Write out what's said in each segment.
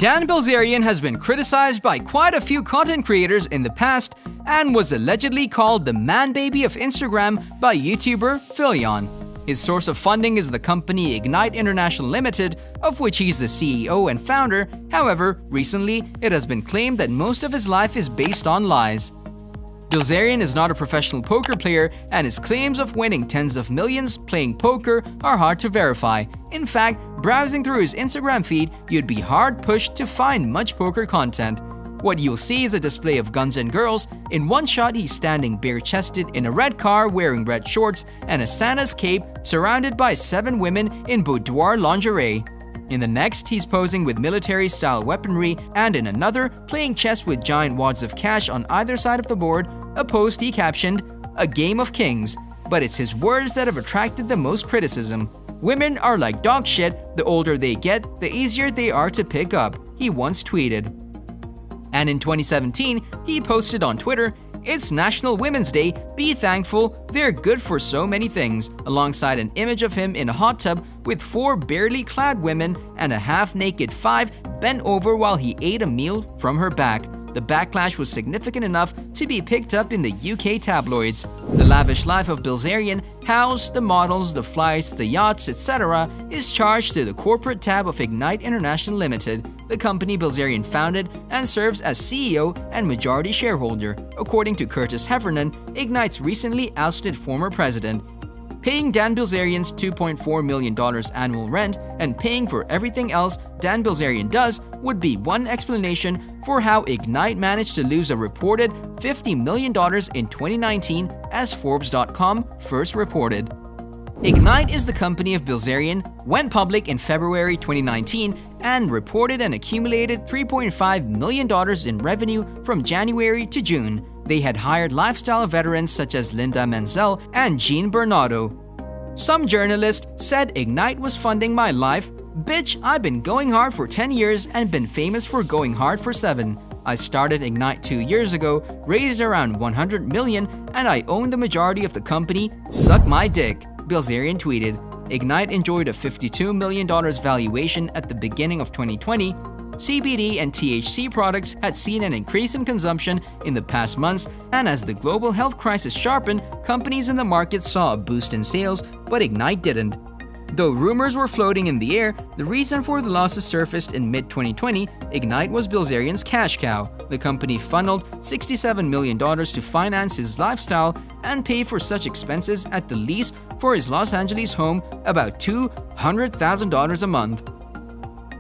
Dan Bilzerian has been criticized by quite a few content creators in the past and was allegedly called the man baby of Instagram by YouTuber Bilzerian. His source of funding is the company Ignite International Limited, of which he's the CEO and founder. However, recently it has been claimed that most of his life is based on lies. Bilzerian is not a professional poker player, and his claims of winning tens of millions playing poker are hard to verify. In fact, browsing through his Instagram feed, you'd be hard-pushed to find much poker content. What you'll see is a display of guns and girls. In one shot, he's standing bare-chested in a red car wearing red shorts and a Santa's cape surrounded by 7 women in boudoir lingerie. In the next, he's posing with military-style weaponry, and in another, playing chess with giant wads of cash on either side of the board, a post he captioned, "A game of kings." But it's his words that have attracted the most criticism. "Women are like dog shit, the older they get, the easier they are to pick up," he once tweeted. And in 2017, he posted on Twitter, "It's National Women's Day, be thankful, they're good for so many things," alongside an image of him in a hot tub with 4 barely clad women and a half-naked 5 bent over while he ate a meal from her back. The backlash was significant enough to be picked up in the UK tabloids. The lavish life of Bilzerian, house, the models, the flights, the yachts, etc., is charged to the corporate tab of Ignite International Limited, the company Bilzerian founded and serves as CEO and majority shareholder, according to Curtis Heffernan, Ignite's recently ousted former president. Paying Dan Bilzerian's $2.4 million annual rent and paying for everything else Dan Bilzerian does would be one explanation for how Ignite managed to lose a reported $50 million in 2019, as Forbes.com first reported. Ignite is the company of Bilzerian, went public in February 2019, and reported an accumulated $3.5 million in revenue from January to June. They had hired lifestyle veterans such as Linda Menzel and Jean Bernardo. Some journalists said Ignite was funding my life. Bitch, I've been going hard for 10 years and been famous for going hard for 7. I started Ignite 2 years ago, raised around $100 million, and I own the majority of the company. Suck my dick, Bilzerian tweeted. Ignite enjoyed a $52 million valuation at the beginning of 2020. CBD and THC products had seen an increase in consumption in the past months, and as the global health crisis sharpened, companies in the market saw a boost in sales, but Ignite didn't. Though rumors were floating in the air, the reason for the losses surfaced in mid-2020. Ignite was Bilzerian's cash cow. The company funneled $67 million to finance his lifestyle and pay for such expenses, at the least for his Los Angeles home, about $200,000 a month.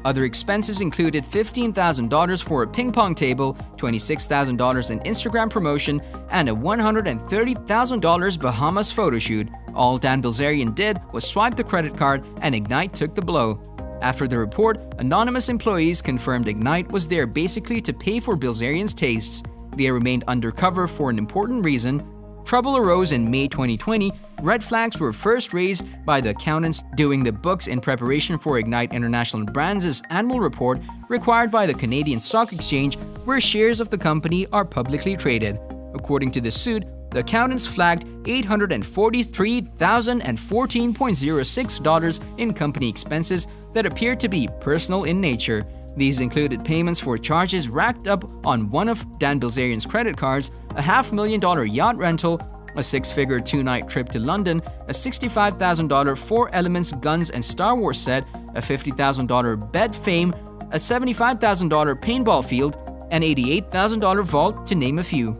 Other expenses included $15,000 for a ping pong table, $26,000 in Instagram promotion, and a $130,000 Bahamas photo shoot. All Dan Bilzerian did was swipe the credit card, and Ignite took the blow. After the report, anonymous employees confirmed Ignite was there basically to pay for Bilzerian's tastes. They remained undercover for an important reason. Trouble arose in May 2020. Red flags were first raised by the accountants doing the books in preparation for Ignite International Brands' annual report required by the Canadian Stock Exchange, where shares of the company are publicly traded. According to the suit, the accountants flagged $843,014.06 in company expenses that appeared to be personal in nature. These included payments for charges racked up on one of Dan Bilzerian's credit cards, a $500,000 yacht rental, a 6-figure 2-night trip to London, a $65,000 Four Elements guns and Star Wars set, a $50,000 bed fame, a $75,000 paintball field, an $88,000 vault, to name a few.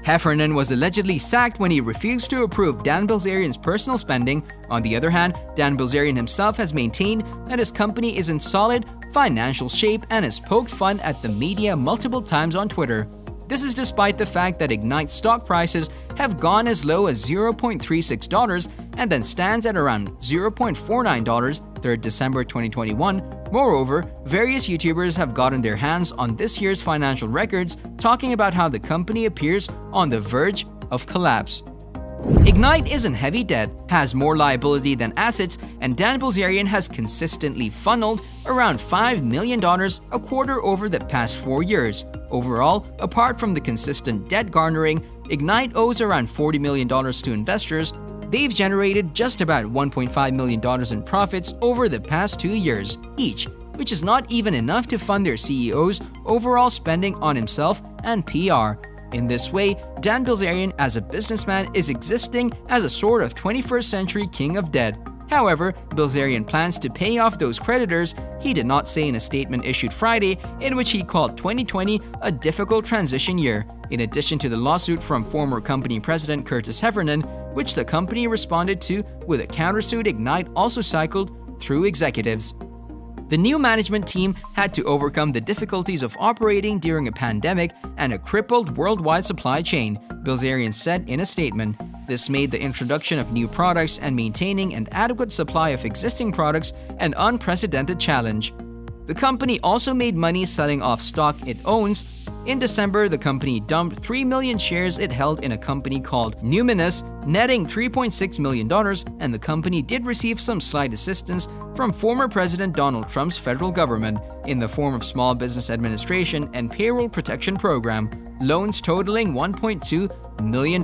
Heffernan was allegedly sacked when he refused to approve Dan Bilzerian's personal spending. On the other hand, Dan Bilzerian himself has maintained that his company is in solid financial shape and has poked fun at the media multiple times on Twitter. This is despite the fact that Ignite's stock prices have gone as low as $0.36 and then stands at around $0.49 3rd December 2021. Moreover, various YouTubers have gotten their hands on this year's financial records, talking about how the company appears on the verge of collapse. Ignite is in heavy debt, has more liability than assets, and Dan Bilzerian has consistently funneled around $5 million a quarter over the past 4 years. Overall, apart from the consistent debt garnering, Ignite owes around $40 million to investors. They've generated just about $1.5 million in profits over the past 2 years each, which is not even enough to fund their CEO's overall spending on himself and PR. In this way, Dan Bilzerian as a businessman is existing as a sort of 21st century king of debt. However, Bilzerian plans to pay off those creditors, he did not say in a statement issued Friday, in which he called 2020 a difficult transition year, in addition to the lawsuit from former company president Curtis Heffernan, which the company responded to with a countersuit Ignite also cycled through executives. The new management team had to overcome the difficulties of operating during a pandemic and a crippled worldwide supply chain, Bilzerian said in a statement. This made the introduction of new products and maintaining an adequate supply of existing products an unprecedented challenge. The company also made money selling off stock it owns. In December, the company dumped 3 million shares it held in a company called Numinous, netting $3.6 million, and the company did receive some slight assistance from former President Donald Trump's federal government in the form of Small Business Administration and Payroll Protection Program, loans totaling $1.2 million.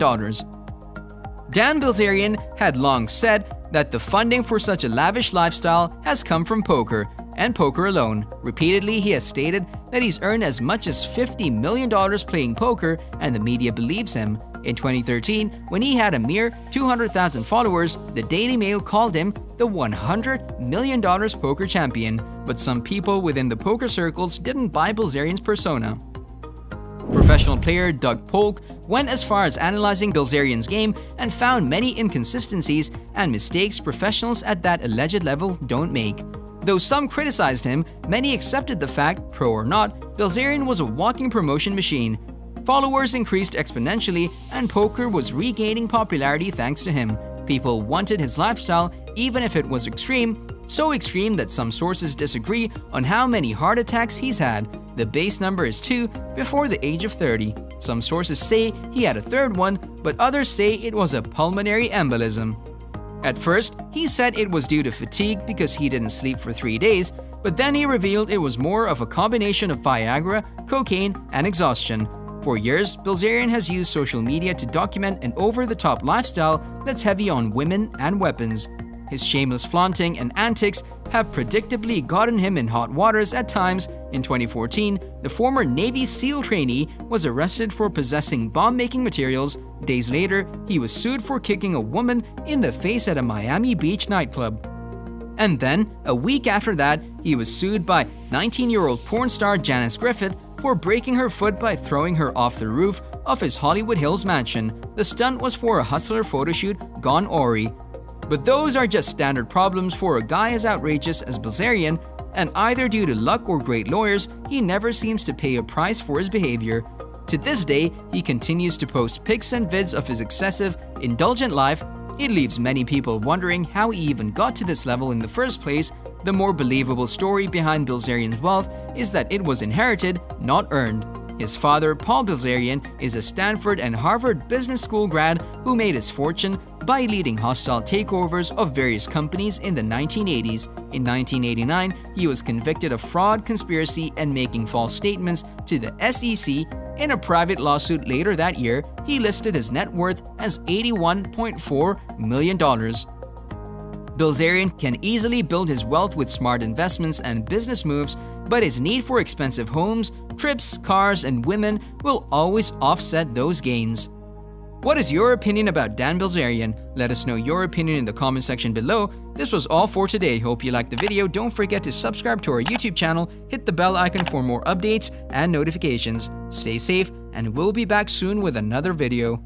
Dan Bilzerian had long said that the funding for such a lavish lifestyle has come from poker, and poker alone. Repeatedly, he has stated that he's earned as much as $50 million playing poker, and the media believes him. In 2013, when he had a mere 200,000 followers, the Daily Mail called him the $100 million poker champion, but some people within the poker circles didn't buy Bilzerian's persona. Professional player Doug Polk went as far as analyzing Bilzerian's game and found many inconsistencies and mistakes professionals at that alleged level don't make. Though some criticized him, many accepted the fact, pro or not, Bilzerian was a walking promotion machine. Followers increased exponentially, and poker was regaining popularity thanks to him. People wanted his lifestyle, even if it was extreme, so extreme that some sources disagree on how many heart attacks he's had. The base number is 2 before the age of 30. Some sources say he had a third one, but others say it was a pulmonary embolism. At first, he said it was due to fatigue because he didn't sleep for 3 days, but then he revealed it was more of a combination of Viagra, cocaine, and exhaustion. For years, Bilzerian has used social media to document an over-the-top lifestyle that's heavy on women and weapons. His shameless flaunting and antics have predictably gotten him in hot waters at times. In 2014, the former Navy SEAL trainee was arrested for possessing bomb-making materials. Days later, he was sued for kicking a woman in the face at a Miami Beach nightclub. And then, a week after that, he was sued by 19-year-old porn star Janice Griffith for breaking her foot by throwing her off the roof of his Hollywood Hills mansion. The stunt was for a hustler photoshoot gone awry. But those are just standard problems for a guy as outrageous as Bilzerian, and either due to luck or great lawyers, he never seems to pay a price for his behavior. To this day, he continues to post pics and vids of his excessive, indulgent life. It leaves many people wondering how he even got to this level in the first place. The more believable story behind Bilzerian's wealth is that it was inherited, not earned. His father, Paul Bilzerian, is a Stanford and Harvard Business School grad who made his fortune by leading hostile takeovers of various companies in the 1980s. In 1989, he was convicted of fraud, conspiracy, and making false statements to the SEC. In a private lawsuit later that year, he listed his net worth as $81.4 million. Bilzerian can easily build his wealth with smart investments and business moves, but his need for expensive homes, trips, cars, and women will always offset those gains. What is your opinion about Dan Bilzerian? Let us know your opinion in the comment section below. This was all for today. Hope you liked the video. Don't forget to subscribe to our YouTube channel, hit the bell icon for more updates and notifications. Stay safe, and we'll be back soon with another video.